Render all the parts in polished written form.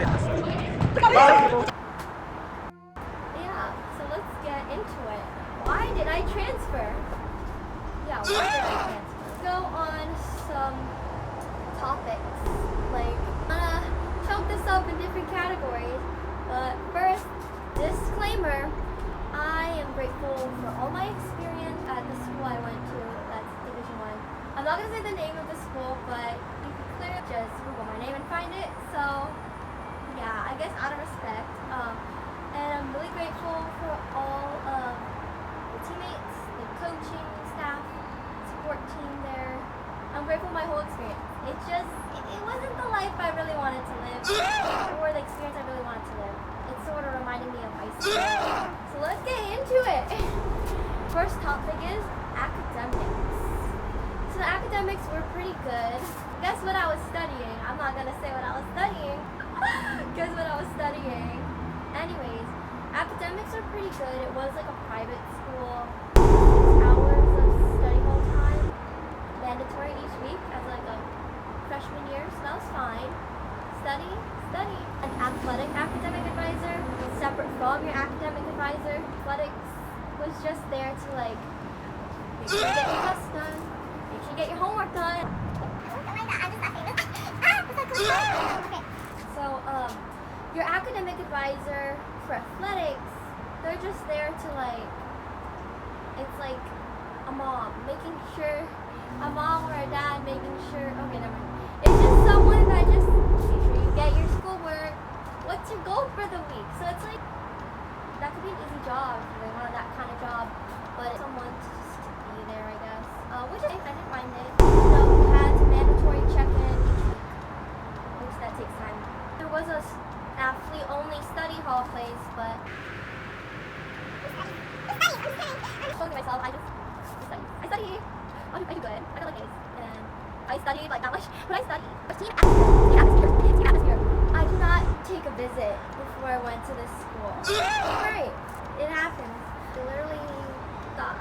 Yeah, so let's get into it. Why did I transfer? Yeah, why did I transfer? Go on some topics. Like, I'm gonna chunk this up in different categories. But first, disclaimer, I am grateful for all my experience at the school I went to, that's Division I. I'm not gonna say the name of the school, but you can clearly just Google my name and find it. So, yeah, I guess out of respect. And I'm really grateful for all of the teammates, the coaching staff, support team there. I'm grateful for my whole experience. It wasn't the life I really wanted to live, or the experience I really wanted to live. It sort of reminded me of high school. So let's get into it. First topic is academics. So the academics were pretty good. Guess what I was studying? I'm not gonna say what I was studying. Guess what I was studying? Anyways, academics are pretty good. It was like a private school. 6 hours of study hall time, mandatory each week as like a freshman year, so that was fine. Study. An athletic academic advisor, separate from your academic advisor. Athletics was just there to like make sure you get your tests done, make sure you get your homework done. So, your academic advisor for athletics, they're just there to like, it's like a mom, making sure, a mom or a dad making sure, okay, never mind. It's just someone that just make sure you get your schoolwork, what's your goal for the week. So it's like, that could be an easy job if you wanted that kind of job, but it's someone to just be there, I guess. Which I didn't mind it. So we had mandatory check-in each week, which that takes time. There was a athlete-only study hall place, but I'm focusing myself. I study. I do good. I got like A's, and I studied like not much, but I studied. But team atmosphere. I did not take a visit before I went to this school. Right, it happens.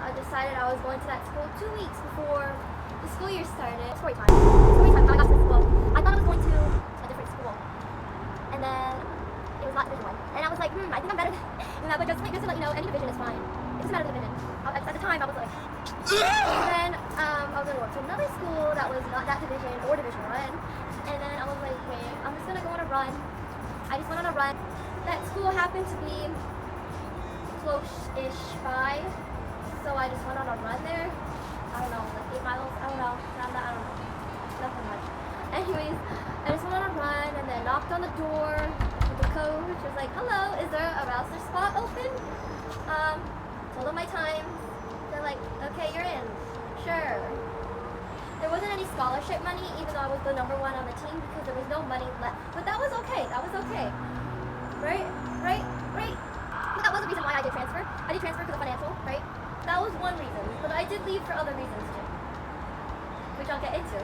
I decided I was going to that school 2 weeks before the school year started. Story time. How I got to this school. I thought I was going to a different school, and then it was not Division I. And I was like, I think I'm better than that. But just to let you know, any division is fine. It doesn't matter the division. At the time, I was like, and then I was going to work to another school that was not that division or Division I. And then I was like, wait, I'm just going to go on a run. I just went on a run. That school happened to be close-ish by, so I just went on a run there. I don't know, like 8 miles. I don't know. Nothing much. Anyways, I just went on a run and then knocked on the door. The coach was like, hello, is there a rouster spot open? Told them my time. They're like, okay, you're in. Sure. There wasn't any scholarship money, even though I was the number 1 on the team, because there was no money left. But that was okay. Right? But that was the reason why I did transfer. I did transfer because of financial, right? That was one reason. But I did leave for other reasons too, which I'll get into.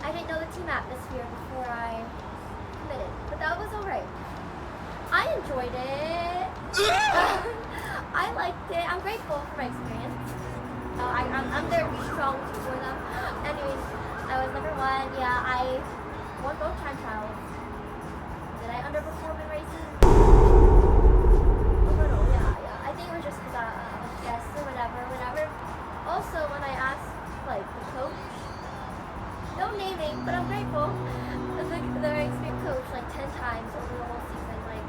I didn't know the team atmosphere before I committed, but that was alright. I enjoyed it. I liked it. I'm grateful for my experience. I'm there to be strong for them. Anyways, I was number 1. Yeah, I won both time trials. Did I underperform in races? A little, yeah. I think it was just because I was stressed or whatever. Also, when I asked, like, the coach, no naming, but I'm grateful. The experienced coach like 10 times over the whole season, like,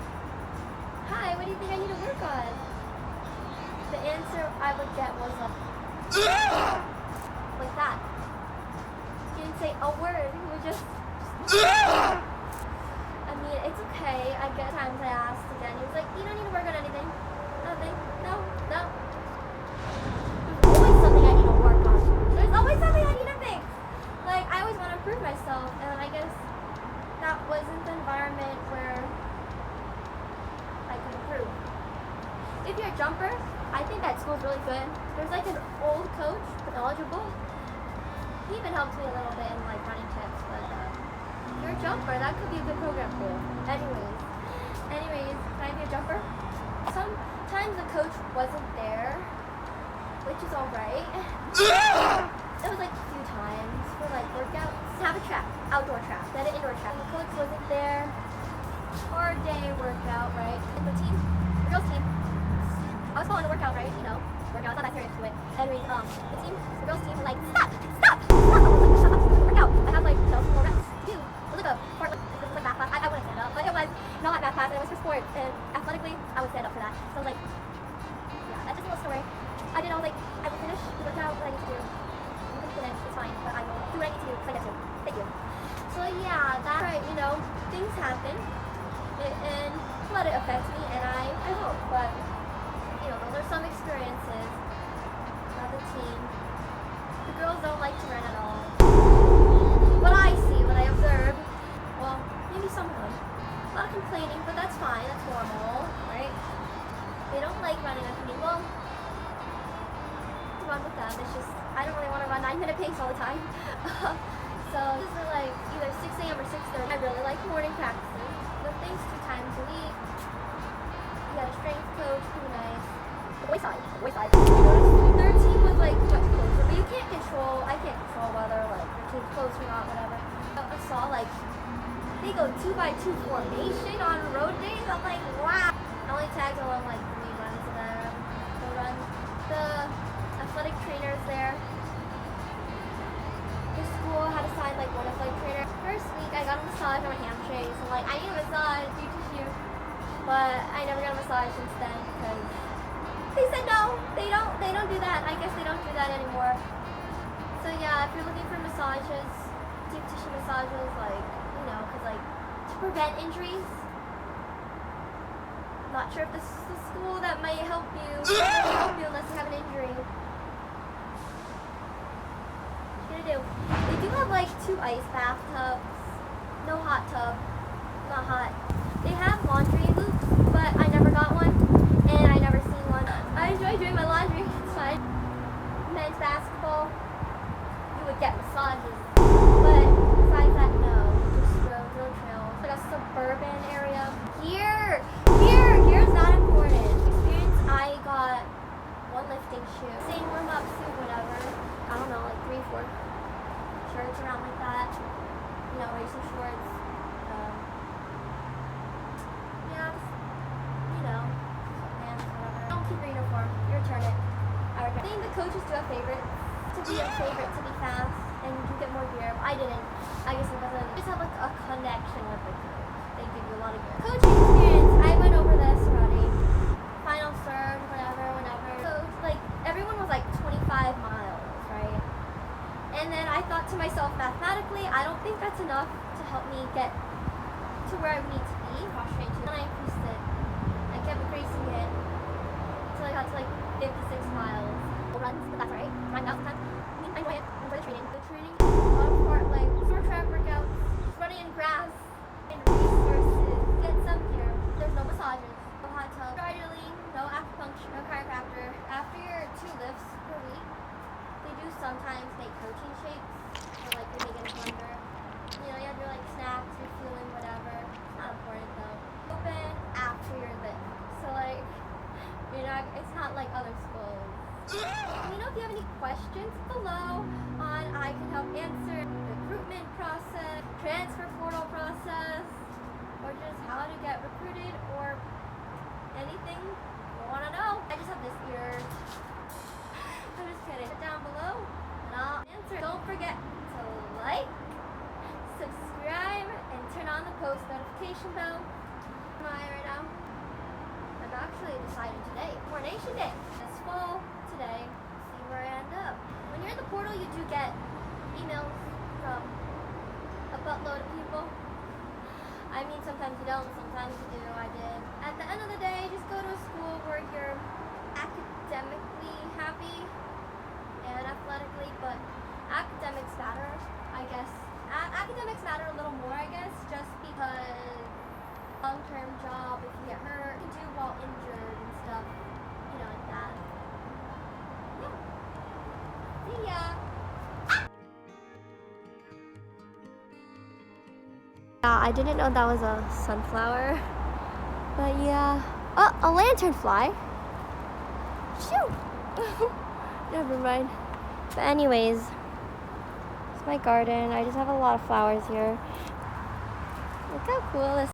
hi, what do you think I need to work on? The answer I would get was like that. He didn't say a word. He was just I mean, it's okay. I get times I asked again. He was like, you don't need to work on anything. Nothing. No. There's always something I need to work on. There's always something I need to fix. Like, I always want to improve myself, and I guess that wasn't the environment where I could improve. If you're a jumper, I think that school's really good. There's like an old coach, but knowledgeable. He even helped me a little bit in like running tips, but if you're a jumper, that could be a good program for you. Anyways, can I be a jumper? Sometimes the coach wasn't there, which is alright. It was like a few times for like workouts. Have a track, outdoor track, then an indoor track. The coach wasn't their hard day workout, right? And the girls team, I was following the workout, right? You know, workout, it's not that serious to it. Anyways, the girls team were like, stop! I was like, shut up, workout. I have like, some more reps to do. It was like a part, it was like math class. I wouldn't stand up, but it was not math class, and it was for sports. And athletically, I would stand up for that. So I was like, yeah, that's just a little story. I was like, I will finish the workout, what I need to do. I'm gonna finish, it's fine, but I will do what I need to do, because I get to. Thank you. So yeah, that's right, you know, things happen, and let it affect me, and I hope, but, you know, those are some experiences of the team. The girls don't like to run at all. What I see, what I observe, well, maybe some would. A lot of complaining, but that's fine, that's normal, right? They don't like running after me. Well, run with them. It's just, I don't really want to run 9-minute pace all the time. So this is like either 6 a.m. or 6:30. I really like morning practices. The things 2 times a week. You got a strength coach, pretty nice. The boys side. Their team was like much closer, but I can't control whether like their team's close or not, whatever. I saw like they go 2x2 formation on road days. I'm like, wow. I only tagged along like 3 runs there. The athletic trainers there. The school had assigned like 1 athletic trainer. First week I got a massage on my hamstrings. I'm like, I need a massage, deep tissue. But I never got a massage since then because they said no, they don't do that. I guess they don't do that anymore. So yeah, if you're looking for massages, deep tissue massages, like, you know, because like to prevent injuries. Not sure if this is the school that might help you. Unless you have an injury. What you gonna do? They do have like 2 ice bathtubs. No hot tub. Not hot. They have laundry loops, but I never got one. And I never seen one. I enjoy doing my laundry. It's fine. Men's basketball, you would get massages. But besides that, no. Just roads, road trails. Like a suburban area. Gear's not important. Experience, I got 1 lifting shoe. Same warm-up suit, whatever. I don't know, like 3-4 shirts around like that. You know, racing shorts. Yeah, just, you know, pants, whatever. Don't keep your uniform. You return it. I think the coaches do a favorite. To be fast, and you get more gear. I didn't. I guess it doesn't. Just have like a connection with the coach. They give you a lot of gear. Coaching experience. I went over this already. Final serve, whenever. So like everyone was like 25 miles, right? And then I thought to myself, mathematically, I don't think that's enough to help me get to where I need to be. Cross train to. And I increased it. I kept increasing it until I got to like 56 miles. Runs, but that's alright. Run out sometimes. I enjoy it. I enjoy the training. A lot of part like short track workouts, running in grass, and resources. Get some gear. There's no massages, no hot tub, no idling, no acupuncture, no chiropractor. After your 2 lifts per week, they do sometimes make protein shakes, or like they make it in a blender. You know, you have your like snacks, your fueling, whatever. It's not important though. Open after your lift. So like, you know, it's not like other schools. Let me know if you have any questions below on I can help answer recruitment process, transfer portal process, or just how to get recruited, or anything you want to know. I just have this ear. I'm just kidding. Put down below and I'll answer. Don't forget to like, subscribe, and turn on the post notification bell. Am I right now? I'm actually deciding today. Coronation Day. This fall. Today, see where I end up. When you're in the portal, you do get emails from a buttload of people. I mean, sometimes you don't, sometimes you do. I did. At the end of the day, just go to a school where you're academically happy and athletically, but academics matter, I guess. Academics matter a little more, I guess, just because long-term job, if you get hurt, you can do while injured and stuff, you know, like that. Yeah. I didn't know that was a sunflower, but yeah. Oh, a lanternfly. Shoo. Never mind. But anyways, it's my garden. I just have a lot of flowers here. Look how cool this